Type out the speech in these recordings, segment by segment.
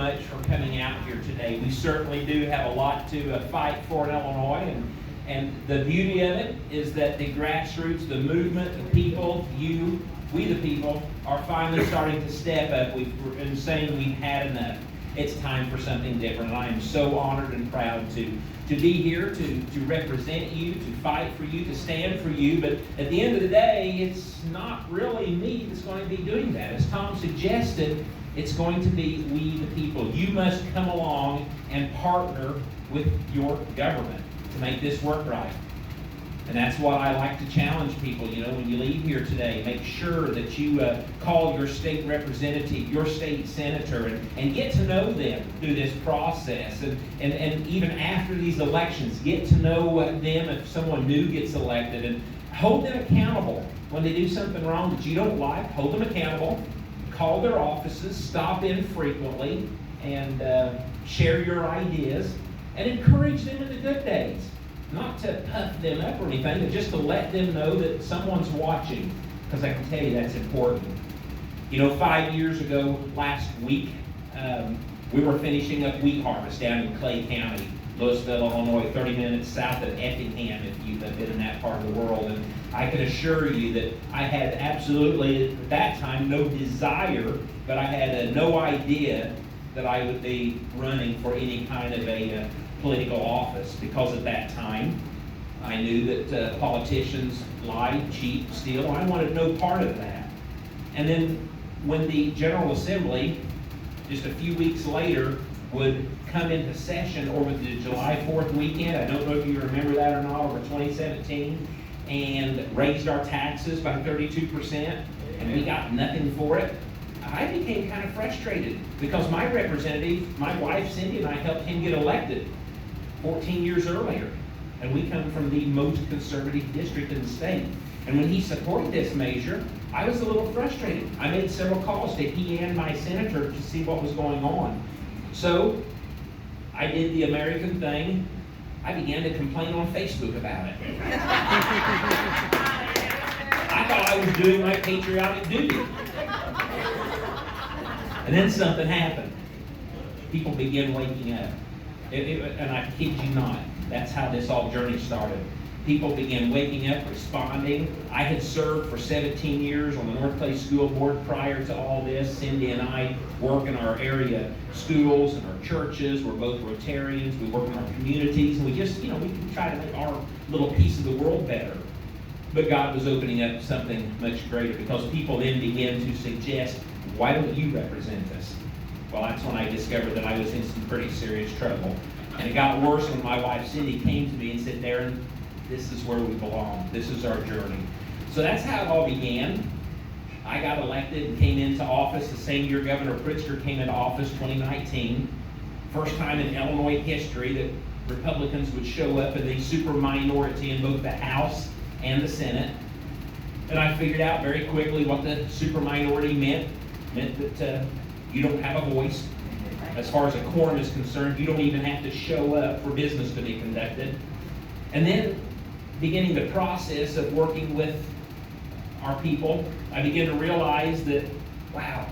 much for coming out here today. We certainly do have a lot to fight for in Illinois, and the beauty of it is that the grassroots, the movement, the people, we the people, are finally starting to step up. We've been saying we've had enough. It's time for something different, and I am so honored and proud to be here, to represent you, to fight for you, to stand for you. But at the end of the day, it's not really me that's going to be doing that. As Tom suggested, it's going to be we the people. You must come along and partner with your government to make this work right. And that's what I like to challenge people. You know, when you leave here today, make sure that you call your state representative, your state senator, and get to know them through this process. And even after these elections, get to know them if someone new gets elected, and hold them accountable. When they do something wrong that you don't like, hold them accountable. Call their offices, stop in frequently, and share your ideas, and encourage them in the good days. Not to puff them up or anything, but just to let them know that someone's watching, because I can tell you that's important. You know, 5 years ago, last week, we were finishing up wheat harvest down in Clay County, Louisville, Illinois, 30 minutes south of Effingham, if you've been in that part of the world. And I can assure you that I had absolutely, at that time, no desire, but I had no idea that I would be running for any kind of a political office, because at that time I knew that politicians lied, cheat, steal. I wanted no part of that. And then when the General Assembly, just a few weeks later, would come into session over the July 4th weekend, I don't know if you remember that or not, over 2017, and raised our taxes by 32%, and we got nothing for it, I became kind of frustrated, because my representative, my wife Cindy, and I helped him get elected 14 years earlier. And we come from the most conservative district in the state. And when he supported this measure, I was a little frustrated. I made several calls to he and my senator to see what was going on. So I did the American thing. I began to complain on Facebook about it. I thought I was doing my patriotic duty. And then something happened. People began waking up. And I kid you not, that's how this all journey started. People began waking up, responding. I had served for 17 years on the North Clay School Board prior to all this. Cindy and I work in our area schools and our churches. We're both Rotarians. We work in our communities. And we just, we can try to make our little piece of the world better. But God was opening up something much greater, because people then began to suggest, why don't you represent us? Well, that's when I discovered that I was in some pretty serious trouble. And it got worse when my wife Cindy came to me and said, Darren, this is where we belong. This is our journey. So that's how it all began. I got elected and came into office the same year Governor Pritzker came into office, 2019. First time in Illinois history that Republicans would show up in a super minority in both the House and the Senate. And I figured out very quickly what the super minority meant. Meant that you don't have a voice. As far as a quorum is concerned, you don't even have to show up for business to be conducted. And then, beginning the process of working with our people, I began to realize that, wow,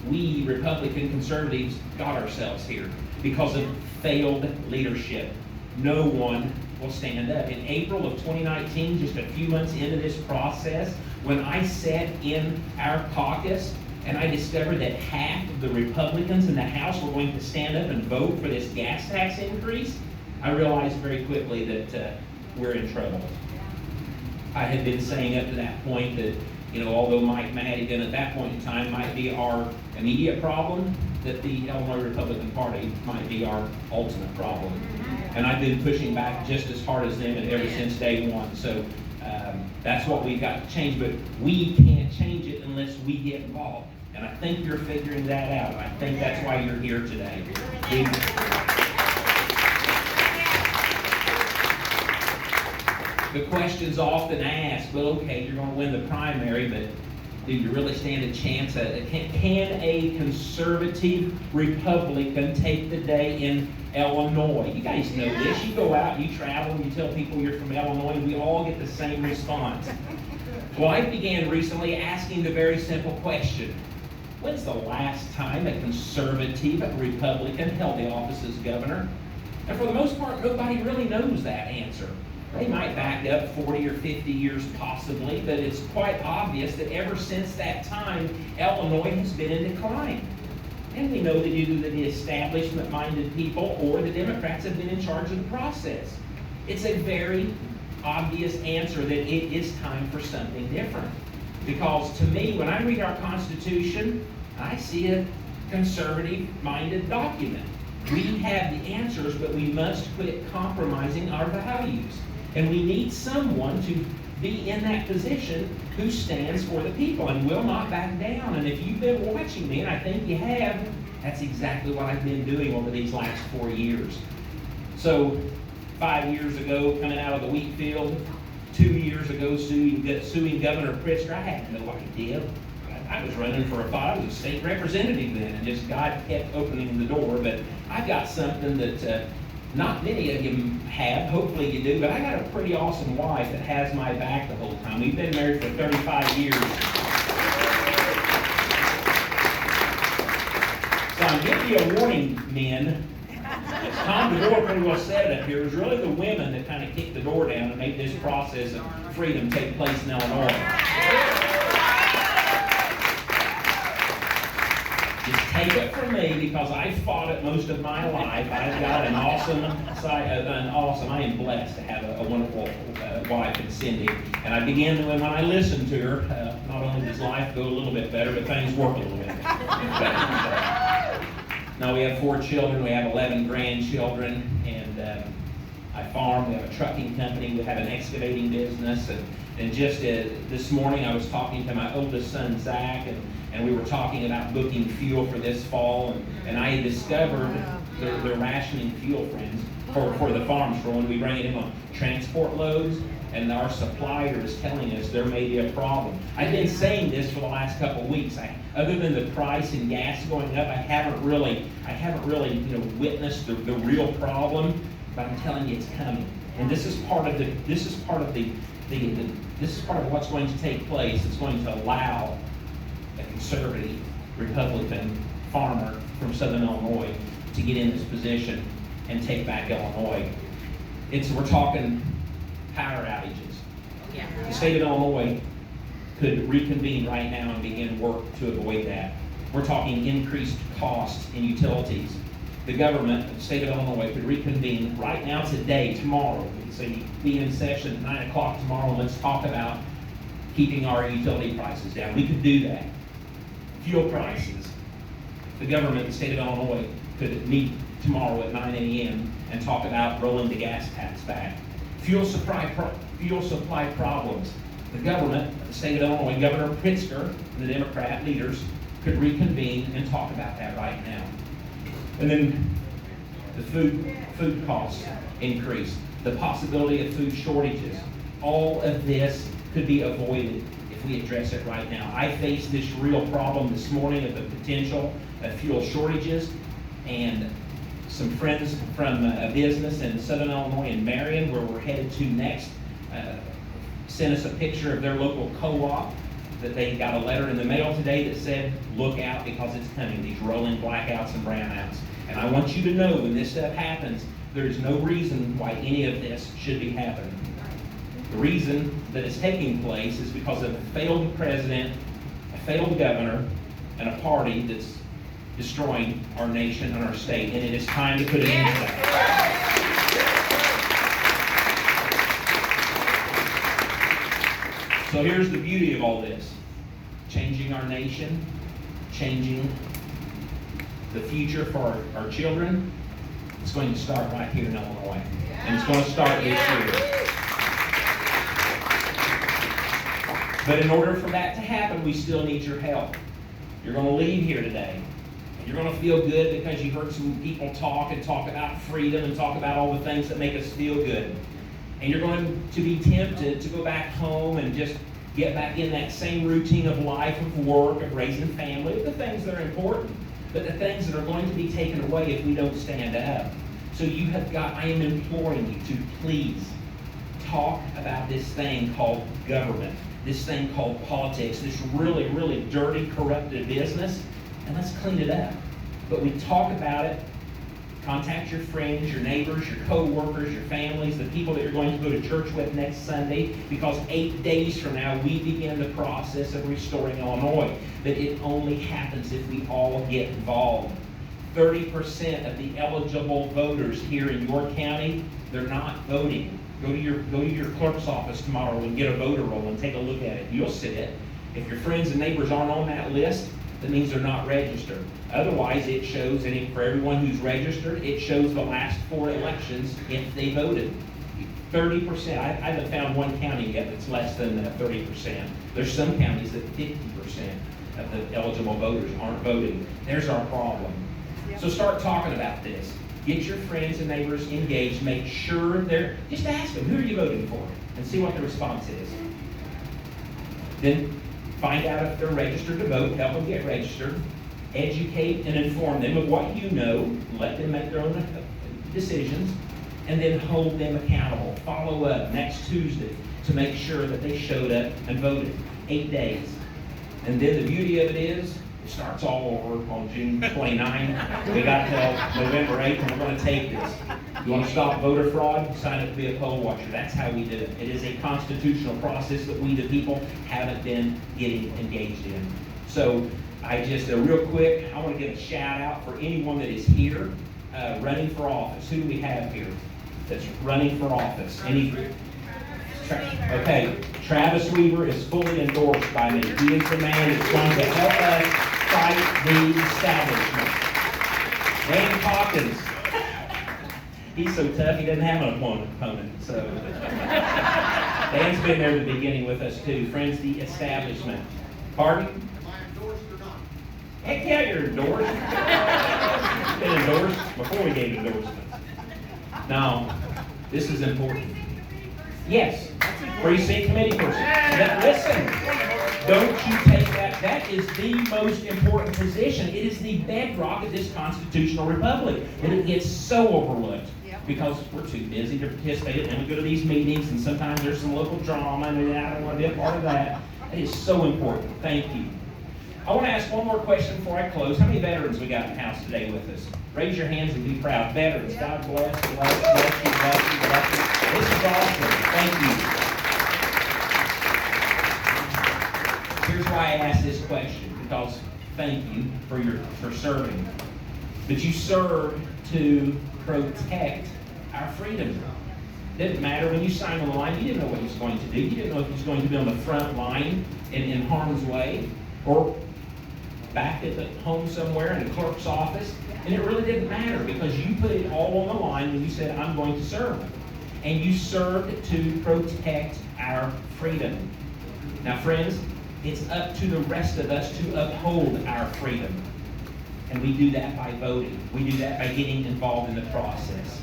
we Republican conservatives got ourselves here because of failed leadership. No one will stand up. In April of 2019, just a few months into this process, when I sat in our caucus, and I discovered that half of the Republicans in the House were going to stand up and vote for this gas tax increase, I realized very quickly that we're in trouble. I had been saying up to that point that, although Mike Madigan at that point in time might be our immediate problem, that the Illinois Republican Party might be our ultimate problem. And I've been pushing back just as hard as them ever since day one. So that's what we've got to change, but we can't change it unless we get involved. And I think you're figuring that out. I think that's why you're here today. The question's often asked, well, okay, you're going to win the primary, but do you really stand a chance at it? Can a conservative Republican take the day in Illinois? You guys know this. You go out, you travel, and you tell people you're from Illinois, and we all get the same response. Well, I began recently asking the very simple question, When's the last time a conservative Republican held the office as governor? And for the most part, nobody really knows that answer. They might back up 40 or 50 years possibly, but it's quite obvious that ever since that time, Illinois has been in decline. And we know that either the establishment-minded people or the Democrats have been in charge of the process. It's a very obvious answer that it is time for something different. Because to me, when I read our Constitution, I see a conservative-minded document. We have the answers, but we must quit compromising our values. And we need someone to be in that position who stands for the people and will not back down. And if you've been watching me, and I think you have, that's exactly what I've been doing over these last 4 years. So 5 years ago, coming out of the wheat field, 2 years ago, suing Governor Pritzker, I had no idea. I was running for I was a state representative then, and just God kept opening the door. But I've got something that not many of you have. Hopefully you do, but I got a pretty awesome wife that has my back the whole time. We've been married for 35 years. So I'm giving you a warning, men. Tom DeVore pretty well said it up here. It was really the women that kind of kicked the door down and made this process of freedom take place in Illinois. Just take it from me, because I fought it most of my life. I've got an awesome, I am blessed to have a wonderful wife in Cindy. And I began to, when I listened to her, not only does life go a little bit better, but things work a little bit better. Now we have 4 children, we have 11 grandchildren, and I farm, we have a trucking company, we have an excavating business, and just this morning I was talking to my oldest son, Zach, and we were talking about booking fuel for this fall, and I had discovered they're rationing fuel, friends, for the farms for when we bring it in on transport loads, and our supplier is telling us there may be a problem. I've been saying this for the last couple of weeks. Other than the price in gas going up, I haven't really witnessed the real problem, but I'm telling you it's coming. And this is part of what's going to take place. It's going to allow a conservative Republican farmer from Southern Illinois to get in this position and take back Illinois. We're talking power outages. Yeah. The state of Illinois could reconvene right now and begin work to avoid that. We're talking increased costs in utilities. The government, the state of Illinois, could reconvene right now, today, tomorrow. We could say, be in session at 9 o'clock tomorrow, and let's talk about keeping our utility prices down. We could do that. Fuel prices. The government, the state of Illinois, could meet tomorrow at 9 a.m. and talk about rolling the gas tax back. Fuel supply problems. The government, the state of Illinois, Governor Pritzker, and the Democrat leaders could reconvene and talk about that right now. And then the food costs increase, the possibility of food shortages. All of this could be avoided if we address it right now. I faced this real problem this morning of the potential of fuel shortages, and some friends from a business in Southern Illinois in Marion, where we're headed to next, sent us a picture of their local co-op that they got a letter in the mail today that said, look out because it's coming, these rolling blackouts and brownouts. And I want you to know when this stuff happens, there's no reason why any of this should be happening. The reason that it's taking place is because of a failed president, a failed governor, and a party that's destroying our nation and our state, and it is time to put an end to that. So here's the beauty of all this. Changing our nation, changing the future for our children, it's going to start right here in Illinois. And it's going to start this year. But in order for that to happen, we still need your help. You're going to leave here today. You're going to feel good because you heard some people talk about freedom and talk about all the things that make us feel good. And you're going to be tempted to go back home and just get back in that same routine of life, of work, of raising family, the things that are important, but the things that are going to be taken away if we don't stand up. So I am imploring you to please talk about this thing called government. this thing called politics, this really, really dirty, corrupted business, and let's clean it up. But we talk about it. Contact your friends, your neighbors, your co-workers, your families, the people that you're going to go to church with next Sunday, because 8 days from now, we begin the process of restoring Illinois. But it only happens if we all get involved. 30% of the eligible voters here in your county, they're not voting. Go to your clerk's office tomorrow and get a voter roll and take a look at it. You'll see it. If your friends and neighbors aren't on that list, that means they're not registered. Otherwise, it shows, and for everyone who's registered, it shows the last 4 elections if they voted. 30%. I haven't found one county yet that's less than 30%. There's some counties that 50% of the eligible voters aren't voting. There's our problem. So start talking about this. Get your friends and neighbors engaged. Make sure just ask them, who are you voting for? And see what the response is. Then find out if they're registered to vote. Help them get registered. Educate and inform them of what you know. Let them make their own decisions. And then hold them accountable. Follow up next Tuesday to make sure that they showed up and voted. 8 days. And then the beauty of it is, it starts all over on June 29. We got till November 8th, and we're going to take this. You want to stop voter fraud? Sign up to be a poll watcher. That's how we do it. It is a constitutional process that we, the people, haven't been getting engaged in. So real quick, I want to give a shout out for anyone that is here running for office. Who do we have here that's running for office? Okay, Travis Weaver is fully endorsed by me. He is the man that's going to help us fight the establishment. Dan Hawkins, he's so tough he doesn't have an opponent. So Dan's been there at the beginning with us too. Friends, the establishment. Pardon? Am I endorsed or not? Heck yeah, you're endorsed. Been endorsed before we gave endorsements. Now, this is important. Yes, precinct committee person. But listen, don't you take that. That is the most important position. It is the bedrock of this constitutional republic. And it gets so overlooked because we're too busy to participate. And we go to these meetings, and sometimes there's some local drama, and I don't want to be a part of that. It is so important. Thank you. I want to ask one more question before I close. How many veterans we got in the house today with us? Raise your hands and be proud. Veterans, God bless you, bless you, bless you, bless you. This is awesome. Thank you. Here's why I asked this question, because thank you for serving. But you served to protect our freedom. It didn't matter when you signed on the line. You didn't know what he was going to do. You didn't know if he was going to be on the front line in harm's way, or back at the home somewhere in the clerk's office. And it really didn't matter, because you put it all on the line when you said, I'm going to serve. And you served to protect our freedom. Now, friends, it's up to the rest of us to uphold our freedom. And we do that by voting. We do that by getting involved in the process.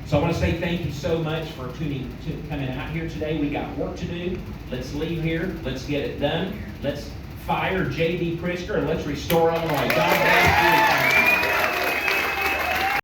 So I want to say thank you so much for coming out here today. We got work to do. Let's leave here. Let's get it done. Let's fire J.D. Pritzker, and let's restore Illinois. God bless you.